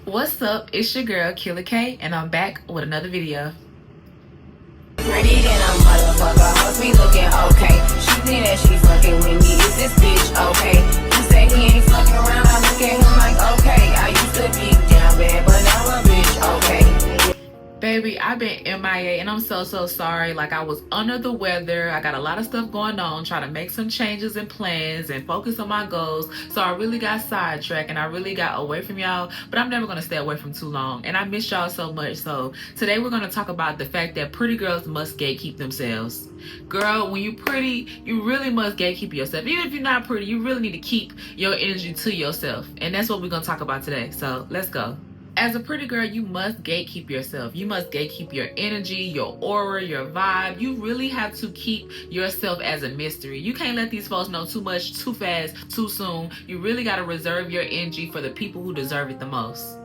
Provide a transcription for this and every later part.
What's up? It's your girl Killer K, and I'm back with another video. Pretty than a motherfucker, hoes me looking okay. She think that she fucking with me, is this bitch okay? He say he ain't fucking around, I look at him like okay. I used to be down bad, but now a bitch okay. Baby, I've been MIA and I'm so sorry. Like, I was under the weather. I got a lot of stuff going on, trying to make some changes and plans and focus on my goals. So I really got sidetracked and I really got away from y'all, but I'm never going to stay away from too long. And I miss y'all so much. So today we're going to talk about the fact that pretty girls must gatekeep themselves. Girl, when you pretty, you really must gatekeep yourself. Even if you're not pretty, you really need to keep your energy to yourself. And that's what we're going to talk about today. So let's go. As a pretty girl, you must gatekeep yourself. You must gatekeep your energy, your aura, your vibe. You really have to keep yourself as a mystery. You can't let these folks know too much, too fast, too soon. You really got to reserve your energy for the people who deserve it the most.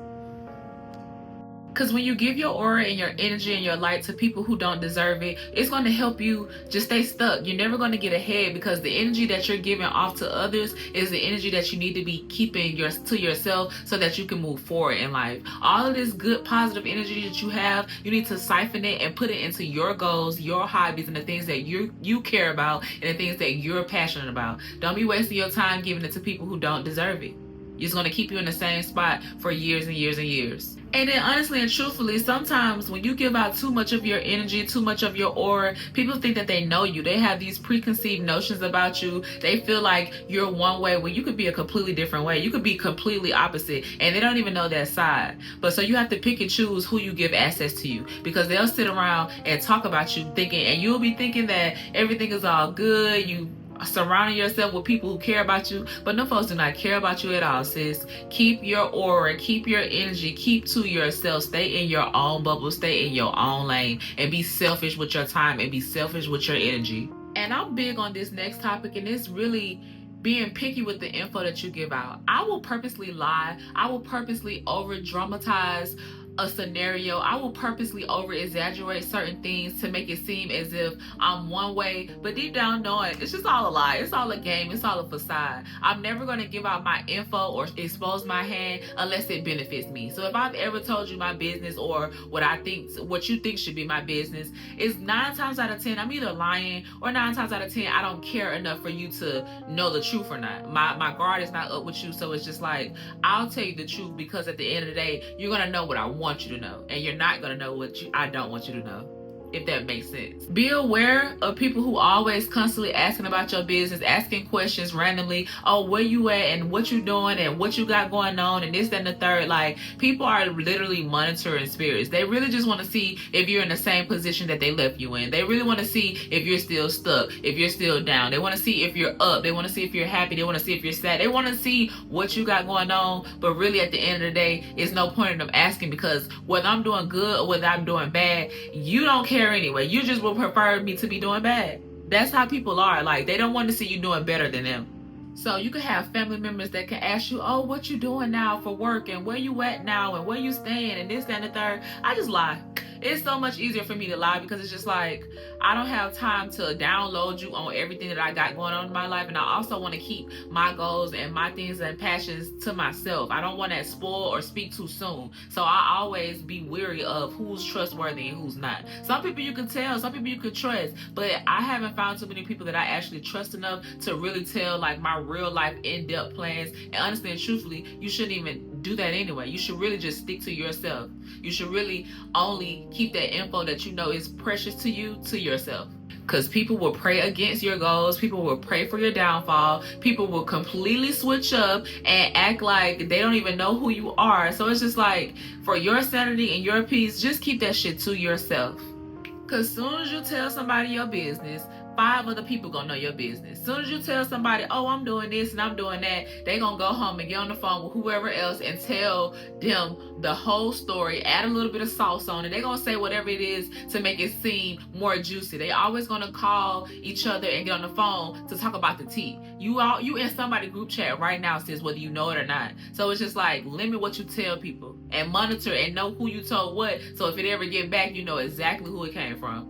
Because when you give your aura and your energy and your light to people who don't deserve it, it's going to help you just stay stuck. You're never going to get ahead because the energy that you're giving off to others is the energy that you need to be keeping to yourself so that you can move forward in life. All of this good, positive energy that you have, you need to siphon it and put it into your goals, your hobbies, and the things that you care about and the things that you're passionate about. Don't be wasting your time giving it to people who don't deserve it. It's going to keep you in the same spot for years and years and years. And then honestly and truthfully, sometimes when you give out too much of your energy, too much of your aura, people think that they know you. They have these preconceived notions about you. They feel like you're one way when you could be a completely different way. You could be completely opposite and they don't even know that side. But so you have to pick and choose who you give access to you, because they'll sit around and talk about you thinking, and you'll be thinking that everything is all good. You surrounding yourself with people who care about you, but no folks do not care about you at all, sis. Keep your aura, keep your energy, keep to yourself. Stay in your own bubble, stay in your own lane, and be selfish with your time and be selfish with your energy. And I'm big on this next topic, and it's really being picky with the info that you give out. I will purposely lie. I will purposely over dramatize a scenario. I will purposely over exaggerate certain things to make it seem as if I'm one way, but deep down knowing it's just all a lie. It's all a game. It's all a facade. I'm never going to give out my info or expose my hand unless it benefits me. So if I've ever told you my business or what you think should be my business, is 9 times out of 10 I'm either lying, or 9 times out of 10 I don't care enough for you to know the truth or not. My guard is not up with you, so it's just like, I'll tell you the truth, because at the end of the day you're going to know what I want you to know, and you're not going to know what I don't want you to know, if that makes sense. Be aware of people who always constantly asking about your business, asking questions randomly. Oh, where you at and what you doing and what you got going on and this, that, and the third. Like, people are literally monitoring spirits. They really just want to see if you're in the same position that they left you in. They really want to see if you're still stuck, if you're still down. They want to see if you're up. They want to see if you're happy. They want to see if you're sad. They want to see what you got going on. But really, at the end of the day, it's no point in them asking, because whether I'm doing good or whether I'm doing bad, you don't care anyway. You just would prefer me to be doing bad. That's how people are. Like, they don't want to see you doing better than them. So you could have family members that can ask you, oh, what you doing now for work, and where you at now, and where you staying, and this, that, and the third. I just lie. It's so much easier for me to lie, because it's just like, I don't have time to download you on everything that I got going on in my life. And I also want to keep my goals and my things and passions to myself. I don't want to spoil or speak too soon. So I always be wary of who's trustworthy and who's not. Some people you can tell, some people you can trust, but I haven't found too many people that I actually trust enough to really tell like my real life in-depth plans. And honestly and truthfully, you shouldn't even do that anyway. You should really just stick to yourself. You should really only keep that info that you know is precious to you to yourself. Because people will pray against your goals. People will pray for your downfall. People will completely switch up and act like they don't even know who you are. So it's just like, for your sanity and your peace, just keep that shit to yourself. Because as soon as you tell somebody your business, 5 other people gonna know your business. As soon as you tell somebody, oh, I'm doing this and I'm doing that, they gonna go home and get on the phone with whoever else and tell them the whole story, add a little bit of sauce on it. They gonna say whatever it is to make it seem more juicy. They always gonna call each other and get on the phone to talk about the tea. You in somebody group chat right now, sis, whether you know it or not. So it's just like, limit what you tell people and monitor and know who you told what, so if it ever get back, you know exactly who it came from.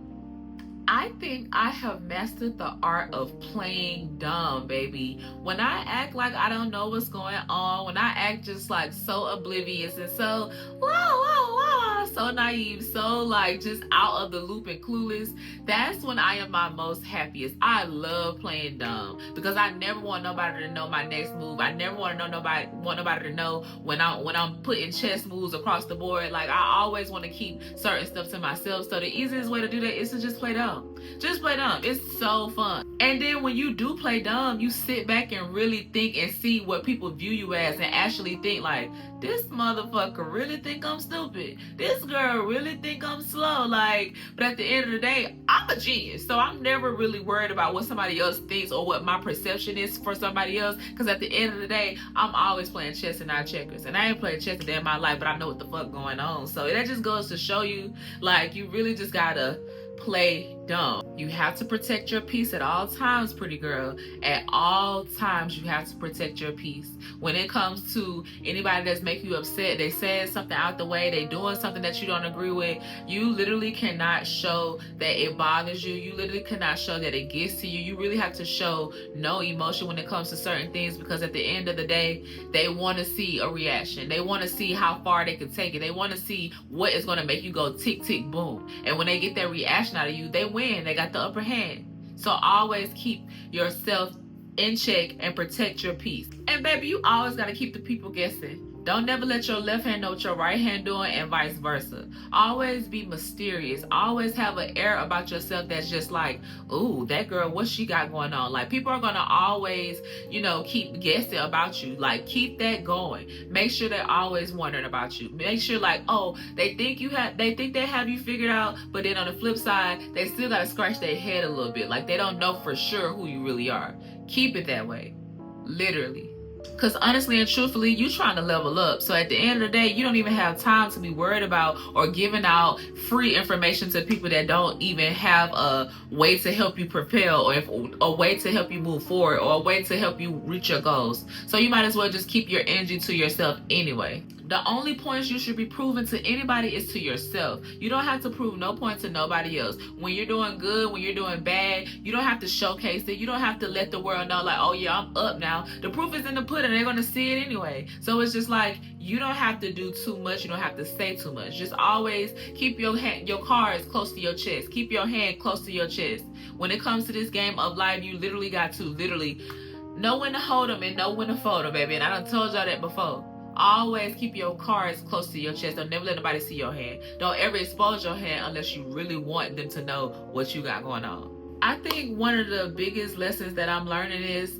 I think I have mastered the art of playing dumb, baby. When I act like I don't know what's going on, when I act just like so oblivious and so so naive, so like just out of the loop and clueless, that's when I am my most happiest. I love playing dumb because I never want nobody to know my next move. I never want nobody to know when I'm putting chess moves across the board. Like, I always want to keep certain stuff to myself. So the easiest way to do that is to just play dumb. Just play dumb. It's so fun. And then when you do play dumb, you sit back and really think and see what people view you as, and actually think like, this motherfucker really think I'm stupid. This girl really think I'm slow. Like, but at the end of the day, I'm a genius. So I'm never really worried about what somebody else thinks or what my perception is for somebody else. Because at the end of the day, I'm always playing chess and not checkers. And I ain't played chess a day in my life, but I know what the fuck going on. So that just goes to show you, like, you really just gotta play dumb. You have to protect your peace at all times, pretty girl. At all times, you have to protect your peace. When it comes to anybody that's making you upset, they said something out the way, they doing something that you don't agree with, you literally cannot show that it bothers you. You literally cannot show that it gets to you. You really have to show no emotion when it comes to certain things, because at the end of the day, they want to see a reaction. They want to see how far they can take it. They want to see what is going to make you go tick, tick, boom. And when they get that reaction out of you, they win. They got the upper hand. So always keep yourself in check and protect your peace. And baby, you always got to keep the people guessing. Don't never let your left hand know what your right hand doing, and vice versa. Always be mysterious. Always have an air about yourself that's just like, ooh, that girl, what she got going on? Like, people are going to always, keep guessing about you. Like, keep that going. Make sure they're always wondering about you. Make sure, like, oh, they think they have you figured out, but then on the flip side, they still got to scratch their head a little bit. Like, they don't know for sure who you really are. Keep it that way. Literally. Because honestly and truthfully, you trying to level up. So at the end of the day, you don't even have time to be worried about or giving out free information to people that don't even have a way to help you propel, or a way to help you move forward, or a way to help you reach your goals. So you might as well just keep your energy to yourself anyway. The only points you should be proving to anybody is to yourself. You don't have to prove no point to nobody else. When you're doing good, when you're doing bad, you don't have to showcase it. You don't have to let the world know, like, oh yeah, I'm up now. The proof is in the pudding. They're going to see it anyway. So it's just like, you don't have to do too much. You don't have to say too much. Just always keep your cards close to your chest. Keep your hand close to your chest. When it comes to this game of life, you literally got to know when to hold them and know when to fold them, baby. And I done told y'all that before. Always keep your cards close to your chest. Don't never let nobody see your hand. Don't ever expose your hand unless you really want them to know what you got going on. I think one of the biggest lessons that I'm learning is,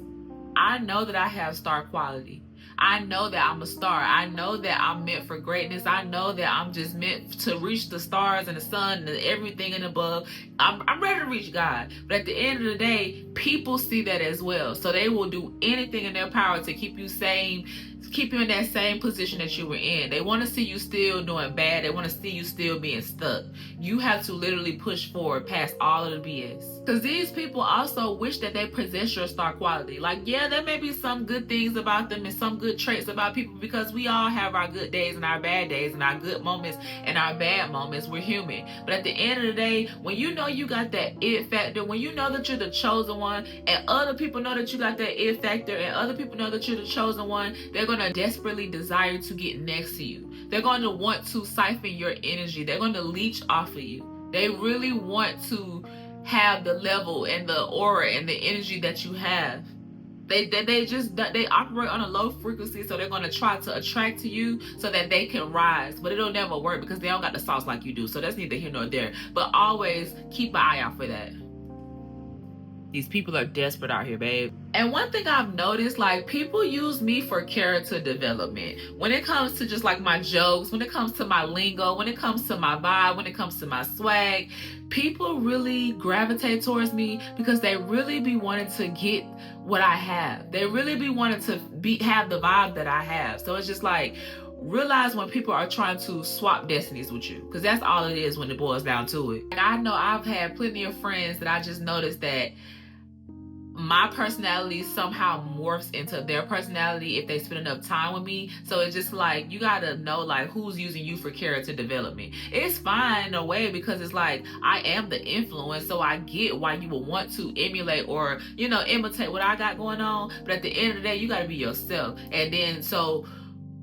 I know that I have star quality. I know that I'm a star. I know that I'm meant for greatness. I know that I'm just meant to reach the stars and the sun and everything and above. I'm ready to reach God. But at the end of the day, people see that as well. So they will do anything in their power to keep you sane, keep you in that same position that you were in. They want to see you still doing bad. They want to see you still being stuck. You have to literally push forward past all of the BS. Because these people also wish that they possess your star quality. Like, yeah, there may be some good things about them and some good traits about people, because we all have our good days and our bad days and our good moments and our bad moments. We're human. But at the end of the day, when you know you got that it factor, when you know that you're the chosen one, and other people know that you got that it factor, and other people know that you're the chosen one, they're going to desperately desire to get next to you. They're going to want to siphon your energy. They're going to leech off of you. They really want to have the level and the aura and the energy that you have. They operate on a low frequency, so they're going to try to attract to you so that they can rise. But it'll never work because they don't got the sauce like you do. So that's neither here nor there. But always keep an eye out for that. These people are desperate out here, babe. And one thing I've noticed, like, people use me for character development. When it comes to just like my jokes, when it comes to my lingo, when it comes to my vibe, when it comes to my swag, people really gravitate towards me because they really be wanting to get what I have. They really be wanting to have the vibe that I have. So it's just like, realize when people are trying to swap destinies with you, because that's all it is when it boils down to it. Like, I know I've had plenty of friends that I just noticed that my personality somehow morphs into their personality if they spend enough time with me. So it's just like, you gotta know like who's using you for character development. It's fine in a way, because it's like, I am the influence, so I get why you would want to emulate or, you know, imitate what I got going on. But at the end of the day, you gotta be yourself. And then so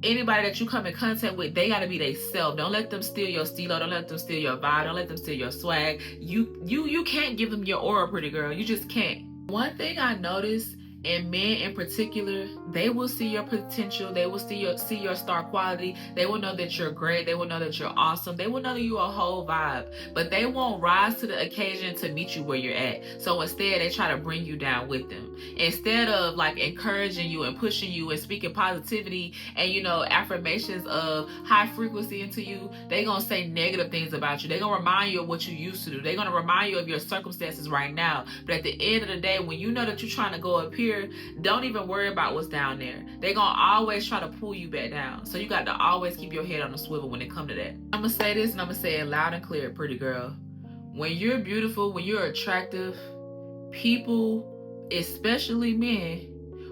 anybody that you come in contact with, they gotta be they self. Don't let them steal your stilo. Don't let them steal your vibe. Don't let them steal your swag. You can't give them your aura, pretty girl. You just can't. One thing I noticed, and men in particular, they will see your potential. They will see your star quality. They will know that you're great. They will know that you're awesome. They will know that you're a whole vibe, but they won't rise to the occasion to meet you where you're at. So instead, they try to bring you down with them. Instead of like encouraging you and pushing you and speaking positivity and, you know, affirmations of high frequency into you, they gonna say negative things about you. They gonna remind you of what you used to do. They gonna remind you of your circumstances right now. But at the end of the day, when you know that you're trying to go up here, don't even worry about what's down there. They're gonna always try to pull you back down. So you got to always keep your head on the swivel when it comes to that. I'm gonna say this, and I'm gonna say it loud and clear, pretty girl. When you're beautiful, when you're attractive, people, especially men,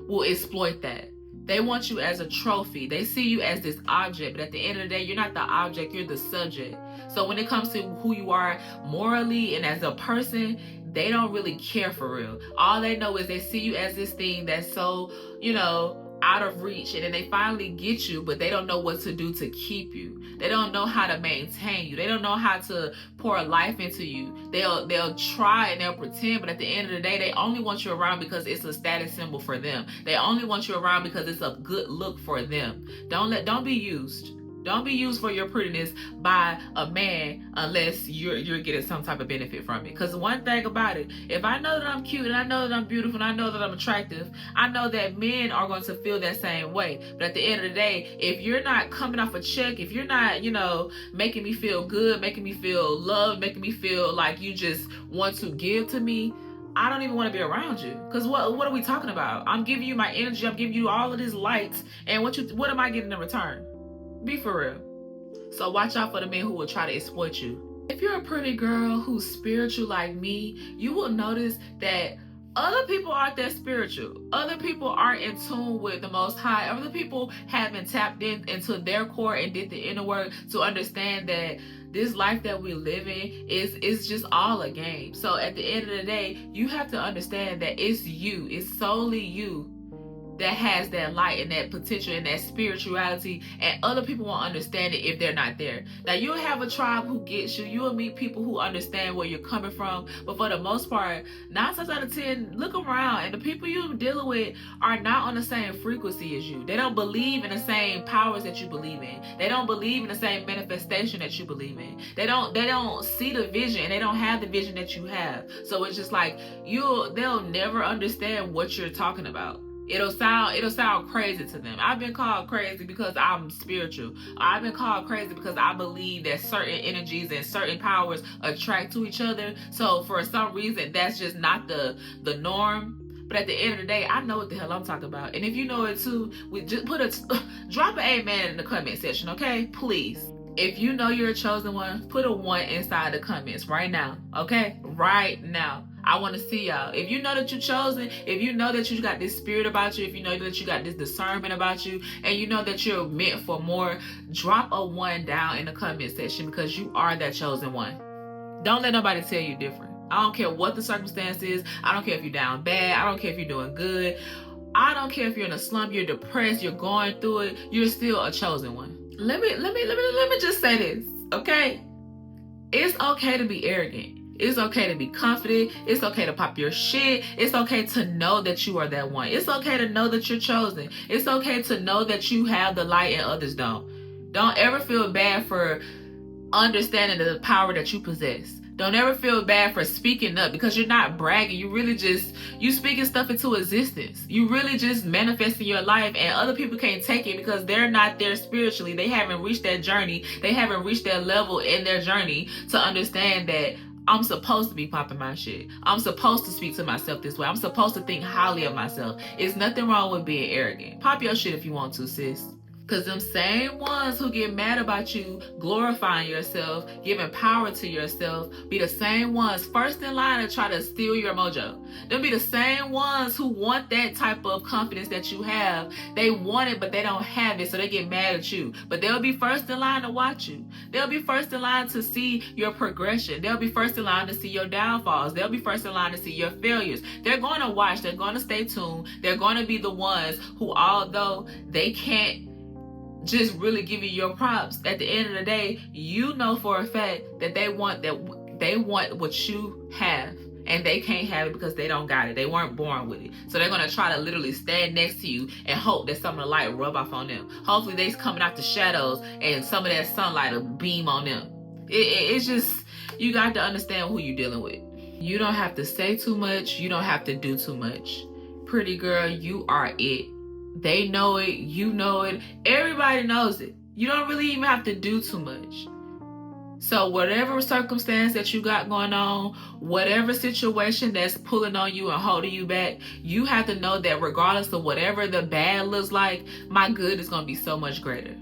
will exploit that. They want you as a trophy. They see you as this object, but at the end of the day, you're not the object, you're the subject. So when it comes to who you are morally and as a person, they don't really care for real. All they know is they see you as this thing that's so, you know, out of reach, and then they finally get you, but they don't know what to do to keep you. They don't know how to maintain you. They don't know how to pour life into you. They'll try and they'll pretend, but at the end of the day, they only want you around because it's a status symbol for them. They only want you around because it's a good look for them. Don't be used. Don't be used for your prettiness by a man unless you're getting some type of benefit from it. Because one thing about it, if I know that I'm cute and I know that I'm beautiful and I know that I'm attractive, I know that men are going to feel that same way. But at the end of the day, if you're not coming off a check, if you're not, you know, making me feel good, making me feel loved, making me feel like you just want to give to me, I don't even want to be around you. Because what are we talking about? I'm giving you my energy. I'm giving you all of this light. And what am I getting in return? Be for real. So watch out for the men who will try to exploit you. If you're a pretty girl who's spiritual like me, you will notice that other people aren't that spiritual. Other people aren't in tune with the Most High. Other people haven't tapped into their core and did the inner work to understand that this life that we live in is just all a game. So at the end of the day, you have to understand that it's you. It's solely you that has that light and that potential and that spirituality, and other people won't understand it if they're not there. Now, you'll have a tribe who gets you. You'll meet people who understand where you're coming from, but for the most part, 9 times out of 10, look around, and the people you're dealing with are not on the same frequency as you. They don't believe in the same powers that you believe in. They don't believe in the same manifestation that you believe in. They don't see the vision, and they don't have the vision that you have. So it's just like they'll never understand what you're talking about. It'll sound crazy to them. I've been called crazy because I'm spiritual. I've been called crazy because I believe that certain energies and certain powers attract to each other. So for some reason, that's just not the norm. But at the end of the day, I know what the hell I'm talking about. And if you know it too, we just drop an amen in the comment section, okay? Please. If you know you're a chosen one, put a 1 inside the comments right now, okay? Right now. I want to see y'all. If you know that you're chosen, if you know that you got this spirit about you, if you know that you got this discernment about you, and you know that you're meant for more, drop a 1 down in the comment section, because you are that chosen one. Don't let nobody tell you different. I don't care what the circumstance is. I don't care if you're down bad. I don't care if you're doing good. I don't care if you're in a slump, you're depressed, you're going through it. You're still a chosen one. Let me just say this, okay? It's okay to be arrogant. It's okay to be confident. It's okay to pop your shit. It's okay to know that you are that one. It's okay to know that you're chosen. It's okay to know that you have the light and others don't. Don't ever feel bad for understanding the power that you possess. Don't ever feel bad for speaking up, because you're not bragging. You speaking stuff into existence. You really just manifesting your life, and other people can't take it because they're not there spiritually. They haven't reached that journey. They haven't reached that level in their journey to understand that I'm supposed to be popping my shit. I'm supposed to speak to myself this way. I'm supposed to think highly of myself. It's nothing wrong with being arrogant. Pop your shit if you want to, sis. Because them same ones who get mad about you glorifying yourself, giving power to yourself, be the same ones first in line to try to steal your mojo. They'll be the same ones who want that type of confidence that you have. They want it, but they don't have it, so they get mad at you. But they'll be first in line to watch you. They'll be first in line to see your progression. They'll be first in line to see your downfalls. They'll be first in line to see your failures. They're going to watch. They're going to stay tuned. They're going to be the ones who, although they can't just really give you your props, at the end of the day, you know for a fact that they want what you have, and they can't have it because they don't got it. They weren't born with it. So they're gonna try to literally stand next to you and hope that some of the light rub off on them. Hopefully they's coming out the shadows and some of that sunlight will beam on them. It's just, you got to understand who you're dealing with. You don't have to say too much. You don't have to do too much. Pretty girl, you are it. They know it, you know it, everybody knows it. You don't really even have to do too much. So whatever circumstance that you got going on, whatever situation that's pulling on you and holding you back, you have to know that regardless of whatever the bad looks like, my good is going to be so much greater.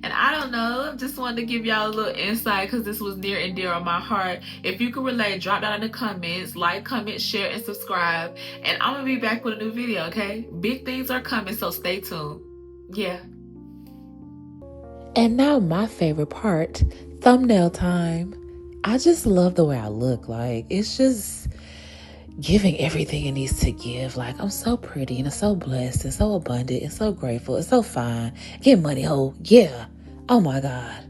And I don't know, I just wanted to give y'all a little insight because this was near and dear on my heart. If you can relate, drop down in the comments, like, comment, share, and subscribe. And I'm going to be back with a new video, okay? Big things are coming, so stay tuned. Yeah. And now my favorite part, thumbnail time. I just love the way I look. Like, it's just giving everything it needs to give. Like, I'm so pretty and so blessed and so abundant and so grateful and so fine. Get money, ho. Yeah. Oh my God.